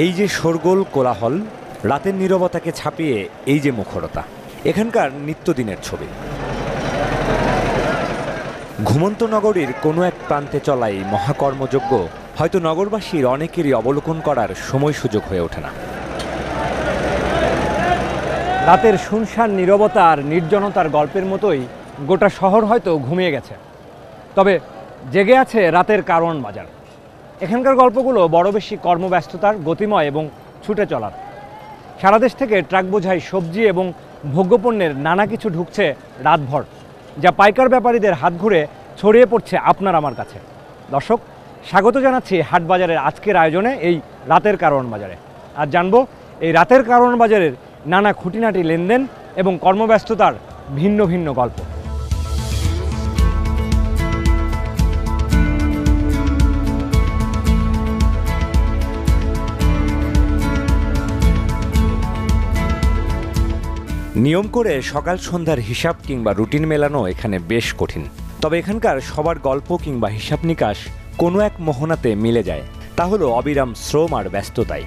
এই যে শোরগোল কোলাহল, রাতের নীরবতাকে ছাপিয়ে এই যে মুখরতা, এখানকার নিত্যদিনের ছবি। ঘুমন্ত নগরীর কোনো এক প্রান্তে চলা এই মহাকর্মযজ্ঞ হয়তো নগরবাসীর অনেকেরই অবলোকন করার সময় সুযোগ হয়ে ওঠে না। রাতের শুনশান নীরবতা আর নির্জনতার গল্পের মতোই গোটা শহর হয়তো ঘুমিয়ে গেছে, তবে জেগে আছে রাতের কারওয়ান বাজার। এখানকার গল্পগুলো বড় বেশি কর্মব্যস্ততার, গতিময় এবং ছুটে চলার। সারা দেশ থেকে ট্রাক বোঝাই সবজি এবং ভোগ্যপণ্যের নানা কিছু ঢুকছে রাতভর, যা পাইকার ব্যাপারীদের হাত ঘুরে ছড়িয়ে পড়ছে আপনার আমার কাছে। দর্শক, স্বাগত জানাচ্ছি হাটবাজারের আজকের আয়োজনে এই রাতের কারওয়ান বাজারে। আর জানবো এই রাতের কারওয়ান বাজারের নানা খুঁটিনাটি লেনদেন এবং কর্মব্যস্ততার ভিন্ন ভিন্ন গল্প। নিয়ম করে সকাল সন্ধ্যার হিসাব কিংবা রুটিন মেলানো এখানে বেশ কঠিন, তবে এখানকার সবার গল্প কিংবা হিসাব নিকাশ কোনো এক মোহনাতে মিলে যায়। তা হলো অবিরাম শ্রম আর ব্যস্ততায়।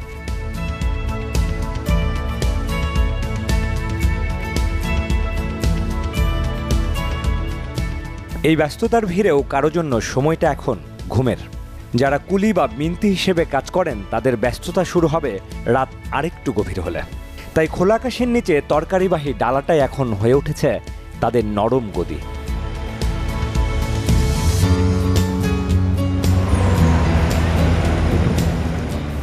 এই ব্যস্ততার ভিড়েও কারো জন্য সময়টা এখন ঘুমের। যারা কুলি বা মিন্তি হিসেবে কাজ করেন তাদের ব্যস্ততা শুরু হবে রাত আরেকটু গভীর হলে। তাই খোলা আকাশের নিচে তরকারিবাহী ডালাটাই এখন হয়ে উঠেছে তাদের নরম গদি।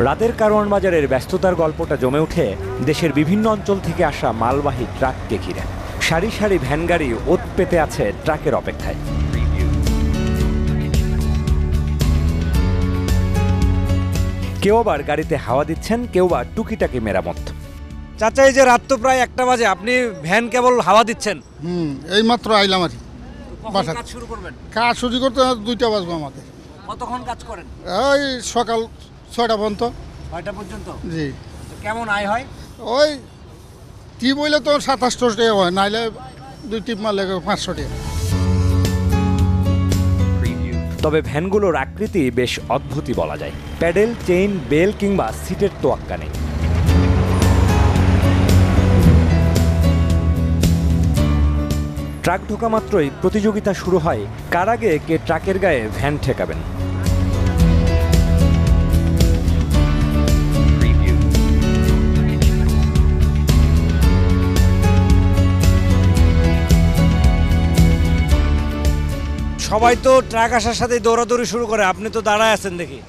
রাতের কারওয়ান বাজারের ব্যস্ততার গল্পটা জমে ওঠে দেশের বিভিন্ন অঞ্চল থেকে আসা মালবাহী ট্রাককে ঘিরে। সারি সারি ভ্যানগাড়ি ওত পেতে আছে ট্রাকের অপেক্ষায়। কেউ আবার গাড়িতে হাওয়া দিচ্ছেন, কেউ বা টুকিটাকি মেরামত। চাচা, এই যে রাত তো প্রায় 1টা বাজে, আপনি ভ্যান কেবল হাওয়া দিচ্ছেন? এই মাত্র আইলাম আর কাজ শুরু করবেন? কাজ শুরু করতে 2টা বাজবে আমাদের। কতক্ষণ কাজ করেন? ওই সকাল 6টা পর্যন্ত। 6টা পর্যন্ত? জি। কেমন আয় হয়? ওই টিপ হইলে তো 2700 টাকা হয়, নাইলে 2 টিপ মারলে 500 টাকা। তবে ভ্যানগুলোর আকৃতি বেশ অদ্ভুতই বলা যায়। প্যাডেল, চেইন, বেল কিংবা সিটের তোয়াক্কা নেই। ট্রাক ঢোকা মাত্রই প্রতিযোগিতা শুরু হয়, কার আগে কে ট্রাকের গায়ে ভ্যান ঠেকাবেন। সবাই তো ট্রাক আসার সাথে দৌড়াদৌড়ি শুরু করে, আপনি তো দাঁড়ায় আছেন দেখি।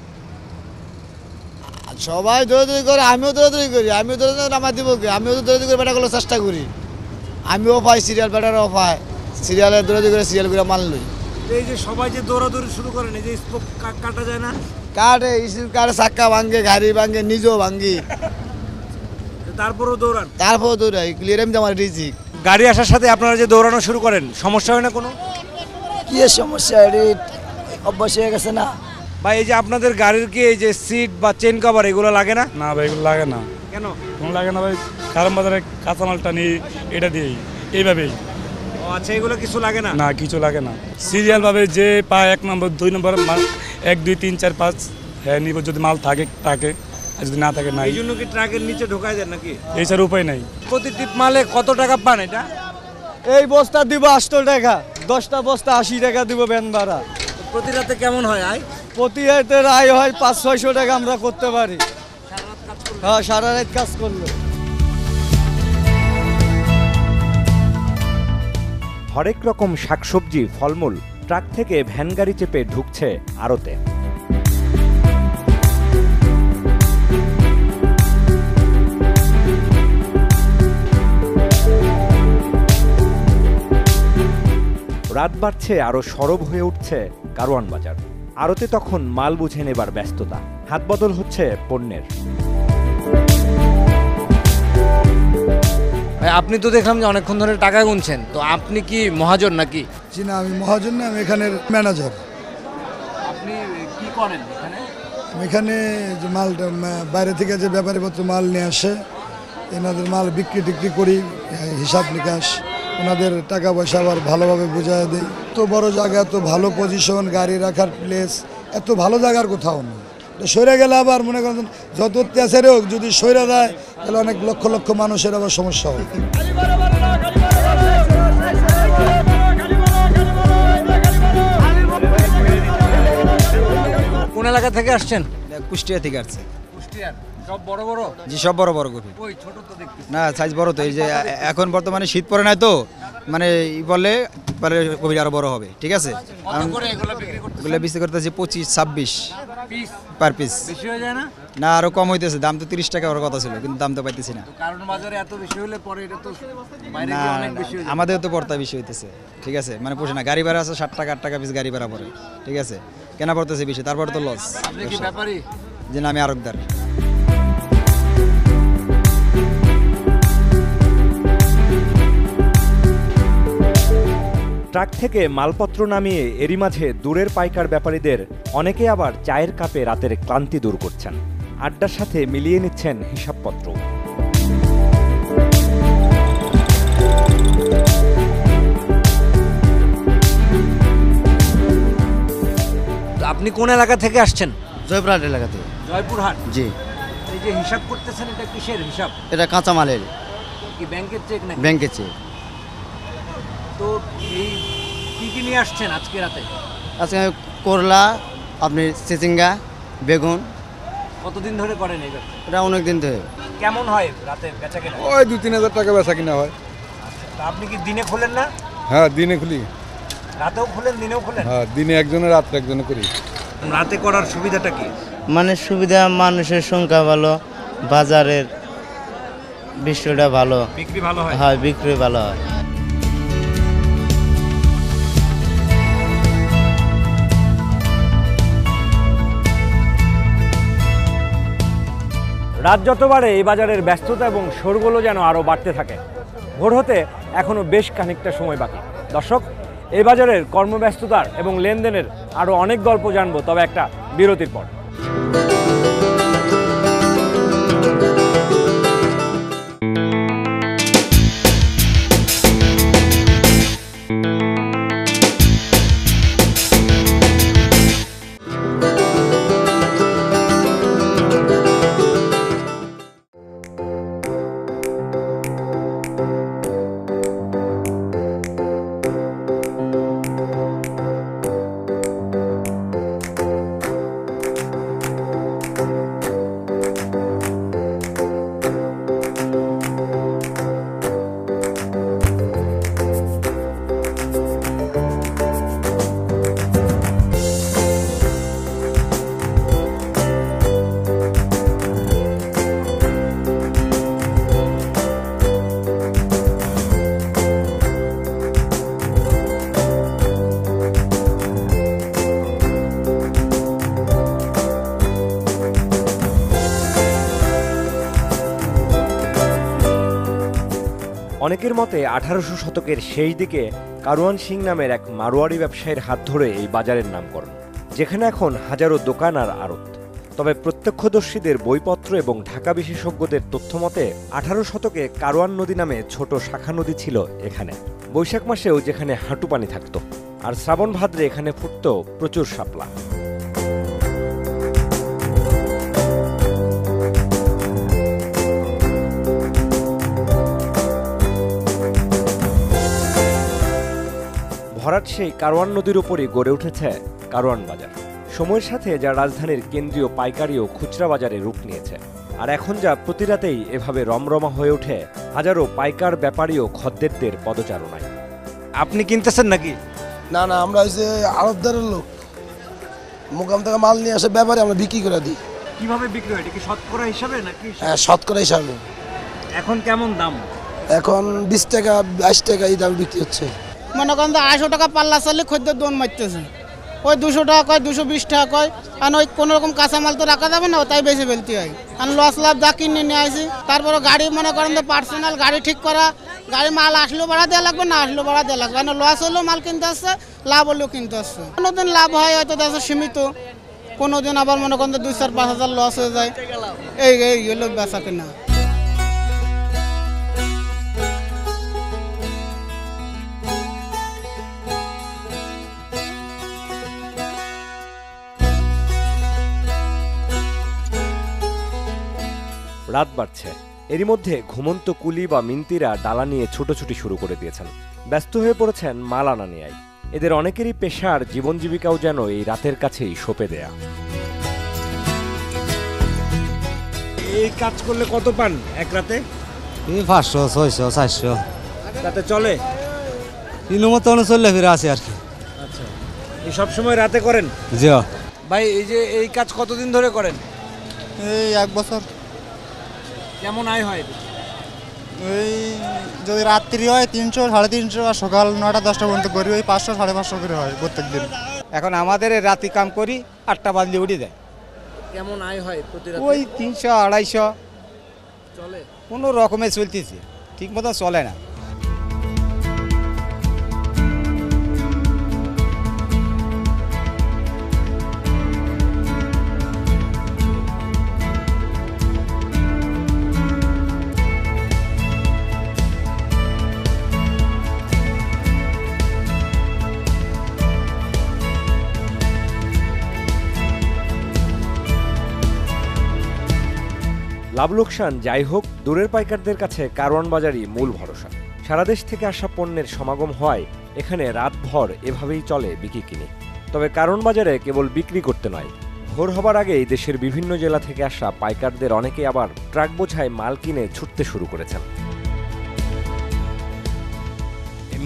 সবাই দৌড়াদৌড়ি করে, আমিও দৌড়াদৌড়ি করি। আমিও দৌড়াদৌড়ি আমার দিব কি, আমিও তো দৌড়াদৌড়ি করে বেটাগুলো চেষ্টা করি। আমিও পাই সিরিয়াল, বেটারাও পায় সিরিয়ালে, দৌড়াদৌড়ি করে সিরিয়াল করে মানলই। এই যে সবাই যে দৌড়াদৌড়ি শুরু করেন, এই যে স্পোক কাটা যায় না? কাটে, কাটে, চাক্কা ভাঙ্গে, গাড়ি ভাঙ্গে, নিজেও ভাঙ্গি, তারপরেও দৌড়ান? তারপর দৌড়াই, ক্লিয়ার এমনি আমার রিজিক। গাড়ি আসার সাথে আপনারা যে দৌড়ানো শুরু করেন, সমস্যা হয় না কোনো? কি সমস্যা, অভ্যাস হয়ে গেছে না ভাই। এই যে আপনাদের গাড়ির কি এই যে সিট বা চেন কভার এগুলো লাগে না? না ভাই, এগুলো লাগে না। কেন কোনো লাগে না ভাই? কারণ বাজারে কাঁচামালটা নিই এটা দিয়েই, এইভাবেই। ও আচ্ছা, এগুলো কিছু লাগে না? না, কিছু লাগে না। সিরিয়াল ভাবে যে পায় 1 নম্বর 2 নম্বর মাল, 1 2 3 4 5 হ্যাঁ নিব, যদি মাল থাকে থাকে, আর যদি না থাকে নাই। এই জন্য কি ট্রাকের নিচে ঢোকায় দেন নাকি? এই ছাড়া উপায় নাই। প্রতি টিপ মালে কত টাকা পান এটা? এই বস্তা দিব 800 টাকা, 10টা বস্তা 80 টাকা দিব ভ্যান ভাড়া। প্রতি রাতে কেমন হয় আয়? প্রতি রাতের আয় হয় 500-600 টাকা আমরা করতে পারি। হ্যাঁ, সারা রাত কাজ করলে। হরেক রকম শাকসবজি, ফলমূল ট্রাক থেকে ভ্যান গাড়ি চেপে ঢুকছে আড়তে। রাত বাড়ছে, আরো সরব হয়ে উঠছে কারওয়ান বাজার। আড়তে তখন মাল বুঝে নেবার ব্যস্ততা, হাত বদল হচ্ছে পণ্যের। আপনি তো দেখলাম যে অনেকক্ষণ ধরে টাকা গুনছেন, তো আপনি কি মহাজন নাকি? জি না, আমি মহাজন না, আমি এখানের ম্যানেজার। আপনি কি করেন এখানে? এখানে যে মালটা বাইরে থেকে যে ব্যাপারীপত্র মাল নিয়ে আসে, এনাদের মাল বিক্রি টিক্রি করি, হিসাব নিকাশ, ওনাদের টাকা পয়সা আবার ভালোভাবে বোঝায় দেয়। এত বড় জায়গা, এত ভালো পজিশন, গাড়ি রাখার প্লেস, এত ভালো জায়গার কোথাও নেই। সরে গেলে আবার মনে করেন যত অত্যাচারে হোক যদি সরে দেয় তাহলে অনেক লক্ষ লক্ষ মানুষের আবার সমস্যা হবে। কোন এলাকা থেকে আসছেন? কুষ্টিয়া থেকে আসছে। কুষ্টিয়ার সব বড় বড়? জি সব বড় বড় কপি। ওই ছোট তো দেখতেছি। না সাইজ বড় তো, এই যে এখন বর্তমানে শীত পড়ে নাই তো, মানে বলে কপি আরো বড় হবে। ঠিক আছে, কত করে এগুলো বিক্রি করতেছেন? এগুলো বিক্রি করতেছি 25-26 পিস পার পিস। বেশি হয়ে যায় না? না আরো কম হইতেছে, দাম তো 30 টাকা ওর কথা ছিল, কিন্তু দাম তো পাইতেছি না। কারণ বাজারে এত বেশি হলে পরে এটা তো বাইরে না গিয়ে অনেক বেশি হয়ে যায়। আমাদের তো পড়তা বেশি হইতেছে। ঠিক আছে, মানে পোষে না, গাড়ি ভাড়া আছে 60 টাকা 8 টাকা পিস গাড়ি ভাড়া পড়ে। ঠিক আছে, কেনা পড়তেছে বেশি, তারপরে তো লস। আপনি কি ব্যাপারী? যে না, আমি আরবদার। ট্রাক থেকে মালপত্র নামিয়ে এরই মাঝে দূরের পাইকার ব্যাপারীদের অনেকে আবার চায়ের কাপে রাতের ক্লান্তি দূর করছেন, আড্ডার সাথে মিলিয়ে নিচ্ছেন হিসাবপত্র। আপনি কোন এলাকা থেকে আসছেন? জয়পুরহাট এলাকাতে। জয়পুরহাট? জি। এই যে হিসাব করতেছেন, এটা কিসের হিসাব? এটা কাঁচামালের, কি ব্যাংকের চেক নাকি? ব্যাংকের চেক। তো এই কি কি নিয়ে আসছেন আজকে রাতে? আজকে করলা, আপনি চিচিঙ্গা, বেগুন। কতদিন ধরে করেন এই ব্যবসা? এটা অনেক দিন ধরে। কেমন হয় রাতে বেচা কেনা? ওই 2-3 হাজার টাকা বেচা কিনা হয়। তা আপনি কি দিনে খোলেন না? হ্যাঁ দিনে খুলি। রাতেও খোলেন, দিনেও খোলেন? হ্যাঁ দিনে একজনে, রাত্রে একজনে করি। রাতে করার সুবিধাটা কি? মানে সুবিধা, মানুষের সংখ্যা ভালো, বাজারের বিষয়টা ভালো বিক্রি ভালো হয়? হয়, বিক্রি ভালো হয়। রাত যত বাড়ে এই বাজারের ব্যস্ততা এবং শোরগোলও যেন আরও বাড়তে থাকে। ভোর হতে এখনও বেশ খানিকটা সময় বাকি। দর্শক, এই বাজারের কর্মব্যস্ততার এবং লেনদেনের আরও অনেক গল্প জানবো, তবে একটা বিরতির পর। অনেকের মতে 1800 শতকের শেষ দিকে কারওয়ান সিং নামের এক মারোয়ারি ব্যবসায়ীর হাত ধরে এই বাজারের নামকরণ, যেখানে এখন হাজারো দোকান আর আড়ত। তবে প্রত্যক্ষদর্শীদের বইপত্র এবং ঢাকা বিশেষজ্ঞদের তথ্য মতে 18 শতকে কারওয়ান নদী নামে ছোট শাখা নদী ছিল এখানে। বৈশাখ মাসেও যেখানে হাঁটু পানি থাকত, আর শ্রাবণ ভাদ্রে এখানে ফুটত প্রচুর শাপলা। ভরাট সেই কারওয়ান নদীর উপরই গড়ে উঠেছে কারওয়ান বাজার। সময়ের সাথে যা রাজধানীর কেন্দ্রীয় পাইকারি ও খুচরা বাজারে রূপ নিয়েছে, আর এখন যা প্রতি রাতেই এভাবে রমরমা হয়ে ওঠে হাজারো পাইকার ব্যাপারী ও খদ্দেরদের পদচারণায়। আপনি কিনতেছেন নাকি? না না, আমরা হচ্ছে আড়তদারের লোক, মোকাম থেকে মাল নিয়ে আসে ব্যাপারে আমরা বিক্রি করে দিই। কিভাবে বিক্রি হয়? এটা কি শতকরা হিসাবে নাকি? হ্যাঁ শতকরা হিসাবে। এখন কেমন দাম? এখন 20 টাকা 22 টাকা এই দাম বিক্রি হচ্ছে। মনে করেন 250 টাকা পাল্লা চালে খদ্দের দোন মারতেছে, ওই 200 টাকা কয়, 220 টাকা কয়, কারণ ওই কোনো রকম কাঁচামাল তো রাখা যাবে না, তাই বেশি ফেলতে হয়। কারণ লস লাভ যা কিনে নিয়ে আসি, তারপরে গাড়ি মনে করেন যে পার্সোনাল গাড়ি ঠিক করা, গাড়ি মাল আসলেও ভাড়া দেওয়া লাগবে, না আসলেও ভাড়া দেওয়া লাগবে। কারণ লস হলেও মাল কিনতে আসছে, লাভ হলেও কিনতে আসছে। কোনোদিন লাভ হয় হয়তো দেখা সীমিত, কোনোদিন আবার মনে করেন 2-4-5 হাজার লস হয়ে যায়। এই হলো বেচা কিনা। রাত বাড়ছে, এরই মধ্যে ঘুমন্ত কুলি বা মিন্তিরা ডালা নিয়ে ছুটোছুটি শুরু করে দিয়েছেন। ব্যস্ত হয়ে পড়েছেন মাল আনা নেয়ায়। এদের অনেকেরই পেশার জীবন জীবিকাও যেন এই রাতের কাছেই সঁপে দেয়া। এই কাজ করলে কত পান এক রাতে? 500, 600, 400 রাতে চলে? তিন মতো চললে ফিরে আসে আর কি। আচ্ছা, এই সব সময় রাতে করেন? জি ভাই, এই যে এই কাজ কতদিন ধরে করেন? এই 1 বছর। কেমন আয় হয়? ওই যদি রাত্রি হয় 300, 350, আর সকাল 9টা 10টা পর্যন্ত করি, ওই 500, 550 করে হয় প্রত্যেক দিন। এখন আমাদের রাতি কাম করি, 8টা বাজলে উঠে যায়। কেমন আয় হয় প্রতি রাতে? ওই 300, 250 চলে? কোনো রকমে চলতেছে, ঠিক মতো চলে না। লাভ লোকসান যাই হোক, দূরের পাইকারদের কাছে কারওয়ান বাজারই মূল ভরসা। সারা দেশ থেকে আসা পণ্যের সমাগম হয় এখানে রাতভর এভাবেই চলে বিক্রি কিনে। তবে কারওয়ান বাজারে কেবল বিক্রি করতে নয়, ভোর হবার আগেই দেশের বিভিন্ন জেলা থেকে আসা পাইকারদের অনেকে আবার ট্রাক বোঝায় মাল কিনে ছুটতে শুরু করেছেন।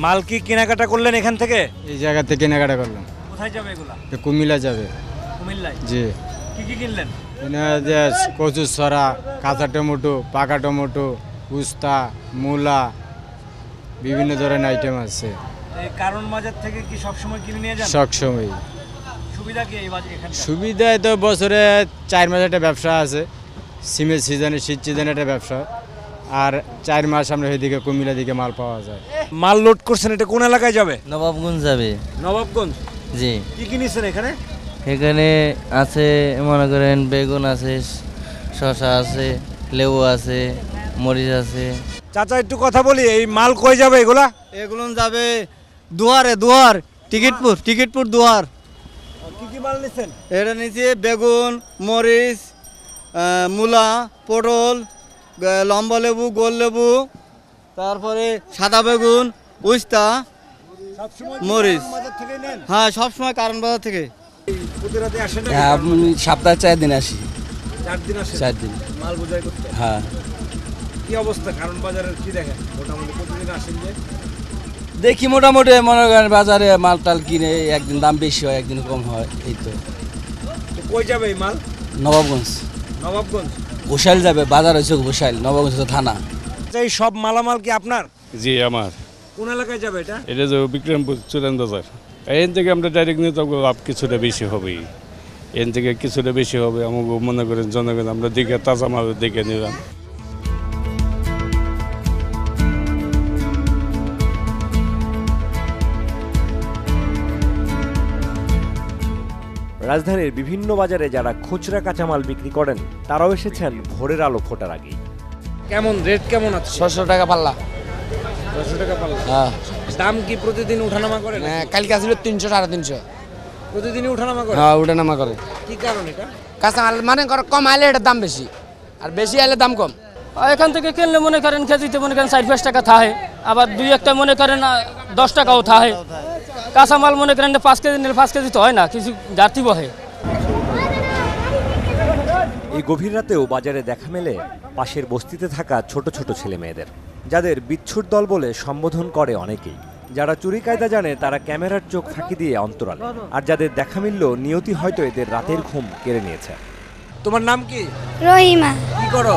মাল কি কেনাকাটা করলেন এখান থেকে? এই জায়গা থেকে কেনাকাটা করলাম। কোথায় যাবে এগুলা? কুমিল্লা যাবে। কুমিল্লায়? জি। কি কি কিনলেন? কচুর ছড়া, কাঁচা টমেটো, পাকা টমেটো, উস্তা, মূলা, বিভিন্ন ধরনের আইটেম আছে। এই কারওয়ান বাজার থেকে কি সবসময় কিনে নিয়ে যান? সবসময়। সুবিধা কি এই বাজার এখানে? সুবিধায় তো বছরে 4 মাস একটা ব্যবসা আছে, সিমের সিজনে, শীত সিজনে একটা ব্যবসা, আর 4 মাস আমরা এদিকে কুমিল্লা দিকে মাল পাওয়া যায়। মাল লোড করছেন, এটা কোন এলাকায় যাবে? নবাবগঞ্জ যাবে। নবাবগঞ্জ? জি। কি কিনেছেন এখানে? এখানে আছে মনে করেন বেগুন আছে, শসা আছে, লেবু আছে, মরিচ আছে। চাচা একটু কথা বলি, এই মাল কই যাবে এগুলা? এগুলো যাবে দুয়ার, টিকিটপুর দুয়ার। কি কি মাল নিছেন? এটা নিচে বেগুন, মরিচ, মূলা, পটল, লম্বা লেবু, গোল লেবু, তারপরে সাদা বেগুন, উস্তা, মরিচ। হ্যাঁ, সবসময় কারওয়ান বাজার থেকে। প্রতি রাতে আসেন না? সপ্তাহে 4 দিন আসি। 4 দিন আসেন? 4 দিন। মাল বোঝাই করতে? হ্যাঁ। কি অবস্থা কারওয়ান বাজারের, কি দেখেন মোটামুটি প্রতিদিন আসেন যে? দেখি মোটামুটি মনে করেন বাজারে মাল টাল কিনে একদিন দাম বেশি হয়, একদিন কম হয়, এই তো। তো কই যাবে এই মাল? নবাবগঞ্জ। নবাবগঞ্জ? ঘোষাল যাবে, বাজার হয়েছে ঘোষাল, নবাবগঞ্জ তো থানা। এই সব মালামাল কি আপনার? জি আমার। কোন এলাকায় যাবে এটা? এটা যে বিক্রমপুর চুরান বাজার। এখান থেকে আমরা ডাইরেক্ট নিয়ে যাবো, লাভ কিছুটা বেশি হবেই। এখান থেকে কিছুটা বেশি হবে, আমাকে মনে করেন জনগণ আমরা দেখে তাজা মাল দেখে নিলাম। রাজধানীর বিভিন্ন বাজারে যারা খুচরা কাঁচামাল বিক্রি করেন তারাও এসেছেন ভোরের আলো ফোটার আগেই। কেমন রেট কেমন আছে? 600 টাকা পাল্লা। 600 টাকা পাল্লা? হ্যাঁ। দাম কি প্রতিদিন ওঠানামা করে? কালকে আসছিল 300, 350। প্রতিদিনই ওঠানামা করে? হ্যাঁ, ওঠানামা করে। কি কারণ এটা? কাঁচামাল মানে কম আইলে এটার দাম বেশি, আর বেশি আইলে দাম কম। এখান থেকে কিনলে মনে করেন কেজিতে মনে করেন 4-5 টাকা থাকে, আবার 2-1টা মনে করেন 10 টাকাও থাকে। কাঁচামাল মনে করেন 5 কেজি নিলে 5 কেজি তো হয় না, কিছু জাতি বহে। এই গভীর রাতেও বাজারে দেখা মেলে পাশের বস্তিতে থাকা ছোট ছোট ছেলে মেয়েদের, যাদের বিচ্ছুর দল বলে সম্বোধন করে অনেকেই। যারা চুরি কায়দা জানে তারা ক্যামেরার চোখ ফাঁকি দিয়ে অন্তরালে, আর যাদের দেখা মিলল নিয়তি হয়তো এদের রাতের ঘুম কেড়ে নিয়েছে। তোমার নাম কি? রহিমা। কি করো?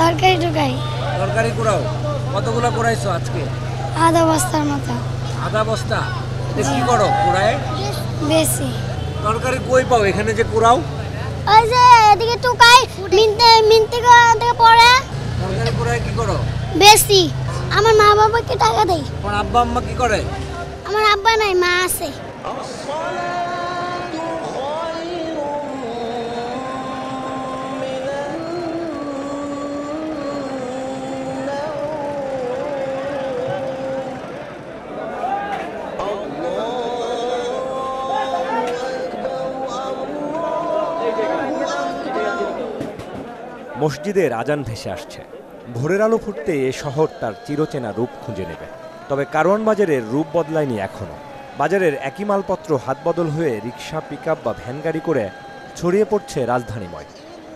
তরকারি টুকাই। তরকারি কুড়াও? কতগুলো কুড়াইছো আজকে? আধা বস্তার মতো। আধা বস্তা? এটা কি করো কুড়ায়? বেশি। তরকারি কই পাও এখানে যে কুড়াও? ওই যে এদিকে টুকাই, মিনতে থেকে পড়ে। তরকারি কুড়ায় কি করো? বেশি। আমার মা বাবাকে টাকা দেই। তোমার আব্বা আম্মা কি করে? আমার আব্বা নাই, মা আছে। মসজিদের আজান ভেসে আসছে। ভোরের আলো ফুটতে এ শহর তার চিরচেনা রূপ খুঁজে নেবে। তবে কারওয়ান বাজারের রূপ বদলায়নি এখনও। বাজারের একই মালপত্র হাতবদল হয়ে রিকশা, পিকআপ বা ভ্যান গাড়ি করে ছড়িয়ে পড়ছে রাজধানীময়।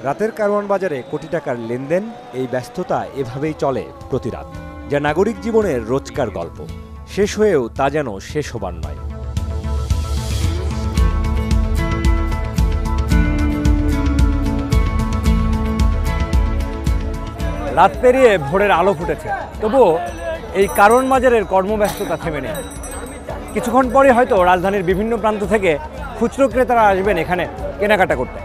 রাতের কারওয়ান বাজারে কোটি টাকার লেনদেন, এই ব্যস্ততা এভাবেই চলে প্রতি রাত, যা নাগরিক জীবনের রোজকার গল্প। শেষ হয়েও তা যেন শেষ হবার নয়। রাত পেরিয়ে ভোরের আলো ফুটেছে, তবুও এই কারওয়ান বাজারের কর্মব্যস্ততা থেমে নেই। কিছুক্ষণ পরে হয়তো রাজধানীর বিভিন্ন প্রান্ত থেকে খুচরো ক্রেতারা আসবেন এখানে কেনাকাটা করতে।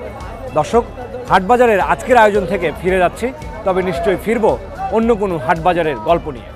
দর্শক, হাটবাজারের আজকের আয়োজন থেকে ফিরে যাচ্ছি, তবে নিশ্চয়ই ফিরব অন্য কোনো হাটবাজারের গল্প নিয়ে।